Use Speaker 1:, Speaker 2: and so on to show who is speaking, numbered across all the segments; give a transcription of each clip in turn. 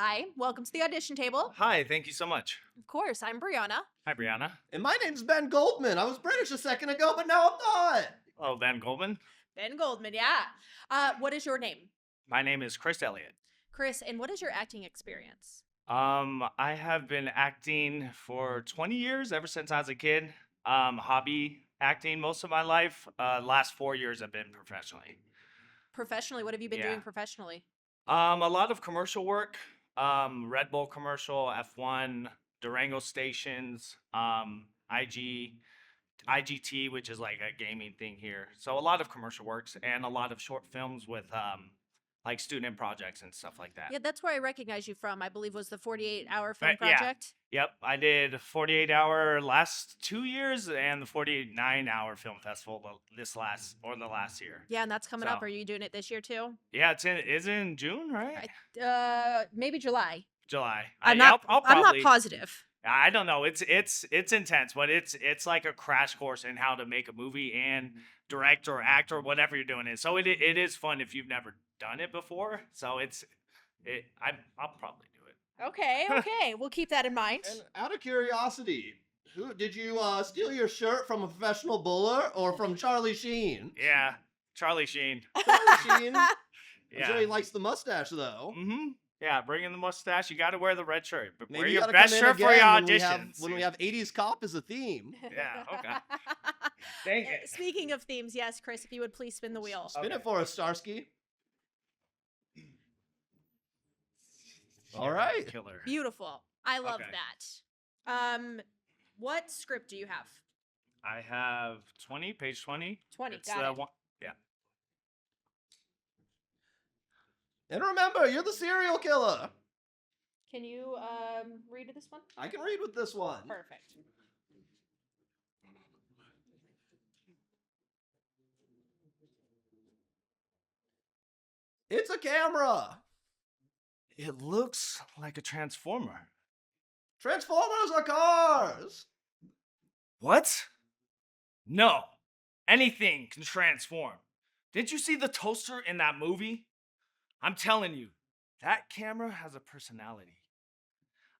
Speaker 1: Hi, welcome to the Audition Table.
Speaker 2: Hi, thank you so much.
Speaker 1: Of course, I'm Brianna.
Speaker 2: Hi, Brianna.
Speaker 3: And my name's Ben Goldman. I was British a second ago, but now I'm not.
Speaker 2: Oh, Ben Goldman.
Speaker 1: Ben Goldman, yeah. What is your name?
Speaker 2: My name is Chris Elliott.
Speaker 1: Chris, and what is your acting experience?
Speaker 2: I have been acting for 20 years, ever since I was a kid. Hobby acting most of my life. Last 4 years I've been professionally.
Speaker 1: Professionally, what have you been doing professionally?
Speaker 2: A lot of commercial work. Red Bull commercial, F1, Durango stations, IGT, which is like a gaming thing here. So a lot of commercial works and a lot of short films with like student projects and stuff like that.
Speaker 1: Yeah, that's where I recognize you from. I believe was the 48-hour film
Speaker 2: Right, yeah.
Speaker 1: project.
Speaker 2: Yep, I did 48-hour last 2 years and the 49-hour film festival the last year.
Speaker 1: Yeah, and that's coming
Speaker 2: So-
Speaker 1: up. Are you doing it this year too?
Speaker 2: Yeah, it's in June, right?
Speaker 1: Maybe July.
Speaker 2: July.
Speaker 1: I'm
Speaker 2: I'll
Speaker 1: not
Speaker 2: probably,
Speaker 1: positive.
Speaker 2: I don't know. It's intense, but it's like a crash course in how to make a movie and direct or act or whatever you're doing it. So it is fun if you've never done it before. So I'll probably do it.
Speaker 1: Okay. We'll keep that in mind.
Speaker 3: And out of curiosity, who did you steal your shirt from a professional bowler or from Charlie Sheen?
Speaker 2: Yeah, Charlie Sheen.
Speaker 3: Charlie Sheen. I'm
Speaker 2: Yeah.
Speaker 3: sure he likes the mustache though.
Speaker 2: Mm-hmm. Yeah, bring in the mustache. You got to wear the red shirt. But
Speaker 3: Maybe
Speaker 2: wear
Speaker 3: you
Speaker 2: your
Speaker 3: gotta
Speaker 2: best
Speaker 3: come in
Speaker 2: shirt for your
Speaker 3: again
Speaker 2: auditions.
Speaker 3: when we have 80s cop as a theme.
Speaker 2: Yeah, okay. Dang it.
Speaker 1: Speaking of themes, yes, Chris, if you would please spin the wheel.
Speaker 3: Spin
Speaker 2: Okay.
Speaker 3: it for us, Starsky. All right.
Speaker 2: Killer.
Speaker 1: Beautiful. I love
Speaker 2: Okay.
Speaker 1: that. What script do you have?
Speaker 2: I have page 20.
Speaker 1: 20.
Speaker 2: It's
Speaker 1: Got
Speaker 2: the
Speaker 1: it.
Speaker 2: one. Yeah.
Speaker 3: And remember, you're the serial killer.
Speaker 1: Can you read this one?
Speaker 3: I can read with this one.
Speaker 1: Perfect.
Speaker 3: It's a camera.
Speaker 2: It looks like a transformer.
Speaker 3: Transformers are cars.
Speaker 2: What? No. Anything can transform. Didn't you see the toaster in that movie? I'm telling you, that camera has a personality.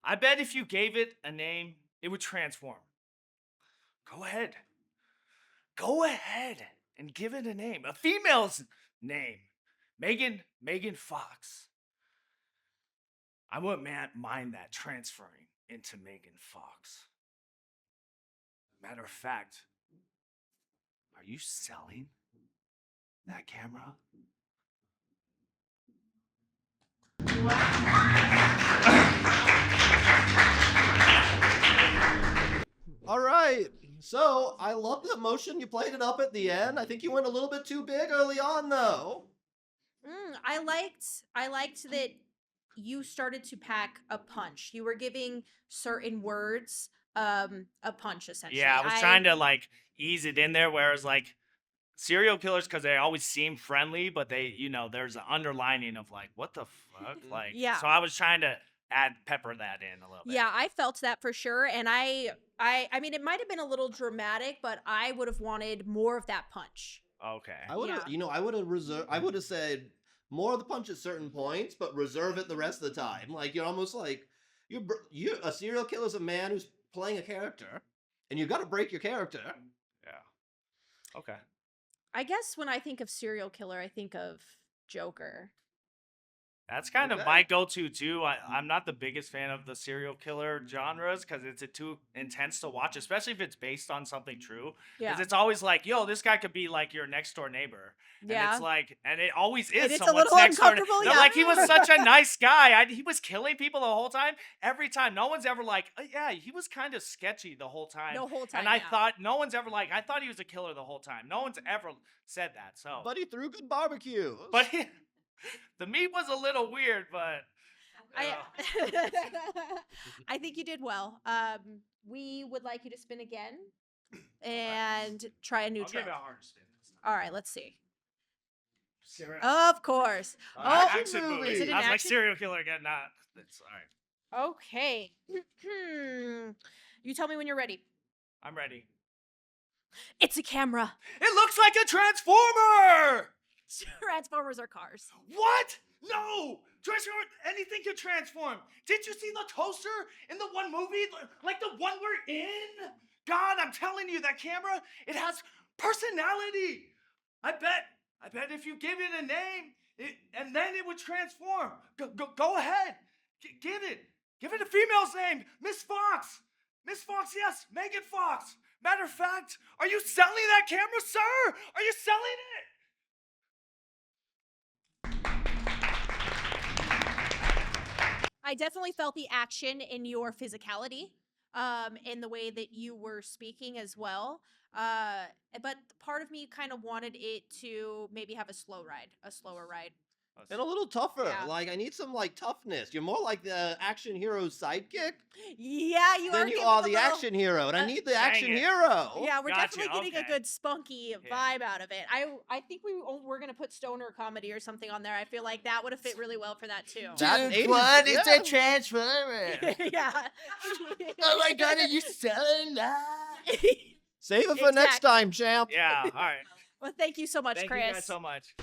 Speaker 2: I bet if you gave it a name, it would transform. Go ahead. Go ahead and give it a name. A female's name. Megan Fox. I wouldn't mind that transferring into Megan Fox. Matter of fact, are you selling that camera?
Speaker 3: All right. So I love the emotion. You played it up at the end. I think you went a little bit too big early on, though.
Speaker 1: I liked that you started to pack a punch. You were giving certain words a punch, essentially.
Speaker 2: Yeah, I was trying to like ease it in there, whereas like serial killers, because they always seem friendly, but they, there's an underlining of like, what the fuck? Like,
Speaker 1: Yeah.
Speaker 2: So I was trying to pepper that in a little bit.
Speaker 1: Yeah, I felt that for sure, and I mean, it might have been a little dramatic, but I would have wanted more of that punch.
Speaker 2: Okay.
Speaker 3: I would have,
Speaker 1: Yeah.
Speaker 3: I would have reserved. I would have said more of the punch at certain points, but reserve it the rest of the time. Like you're almost like you a serial killer's a man who's playing a character, and you got to break your character.
Speaker 2: Yeah. Okay.
Speaker 1: I guess when I think of serial killer, I think of Joker.
Speaker 2: That's kind of
Speaker 3: Okay.
Speaker 2: my go-to too. I'm not the biggest fan of the serial killer genres because it's too intense to watch, especially if it's based on something true.
Speaker 1: Yeah,
Speaker 2: Because it's always like, yo, this guy could be like your next door neighbor. And
Speaker 1: yeah.
Speaker 2: it's like, and it always is
Speaker 1: And it's a
Speaker 2: someone's
Speaker 1: little
Speaker 2: next door.
Speaker 1: uncomfortable,
Speaker 2: They're
Speaker 1: yeah.
Speaker 2: like, he was such a nice guy. He was killing people the whole time. Every time. No one's ever like, oh, yeah, he was kind of sketchy the whole time.
Speaker 1: The whole time.
Speaker 2: And I
Speaker 1: yeah.
Speaker 2: thought, no one's ever like, I thought he was a killer the whole time. No one's ever said that. So,
Speaker 3: But he threw good barbecues.
Speaker 2: but the meat was a little weird, but.
Speaker 1: I think you did well. We would like you to spin again and try a new
Speaker 2: I'll give
Speaker 1: trope.
Speaker 2: it a hard spin this time.
Speaker 1: All right, let's see.
Speaker 2: Serial-
Speaker 1: Of course.
Speaker 2: action
Speaker 3: movie.
Speaker 2: movie.
Speaker 3: Is it
Speaker 1: an
Speaker 2: I was like
Speaker 1: action?
Speaker 2: serial killer again. Nah, that's all right.
Speaker 1: Okay. You tell me when you're ready.
Speaker 2: I'm ready.
Speaker 1: It's a camera.
Speaker 2: It looks like a transformer.
Speaker 1: Transformers are cars.
Speaker 2: What? No, Anything can transform. Did you see the toaster in the one movie? Like the one we're in? God, I'm telling you, that camera, it has personality. I bet if you give it a name, and then it would transform. Go ahead. Give it a female's name. Miss Fox. Miss Fox, yes. Megan Fox. Matter of fact, are you selling that camera, sir? Are you selling it?
Speaker 1: I definitely felt the action in your physicality, in the way that you were speaking as well. But part of me kind of wanted it to maybe have a slower ride.
Speaker 3: And a little tougher.
Speaker 1: Yeah.
Speaker 3: Like, I need some, like, toughness. You're more like the action hero's sidekick
Speaker 1: Yeah, you
Speaker 3: than you are the action hero, and I need the action
Speaker 2: it.
Speaker 3: hero.
Speaker 1: Yeah, we're
Speaker 2: Gotcha,
Speaker 1: definitely getting a
Speaker 2: okay.
Speaker 1: good spunky vibe out of it. I think we're gonna put stoner comedy or something on there. I feel like that would have fit really well for that too.
Speaker 3: That
Speaker 4: Dude,
Speaker 3: 80s
Speaker 4: what is
Speaker 3: yeah.
Speaker 4: the transformer?
Speaker 1: Yeah.
Speaker 4: Oh my god, are you selling that?
Speaker 3: Save it for next
Speaker 1: Exactly.
Speaker 3: time, champ.
Speaker 2: Yeah, all right.
Speaker 1: Well, thank you so much,
Speaker 2: Thank
Speaker 1: Chris.
Speaker 2: you guys so much.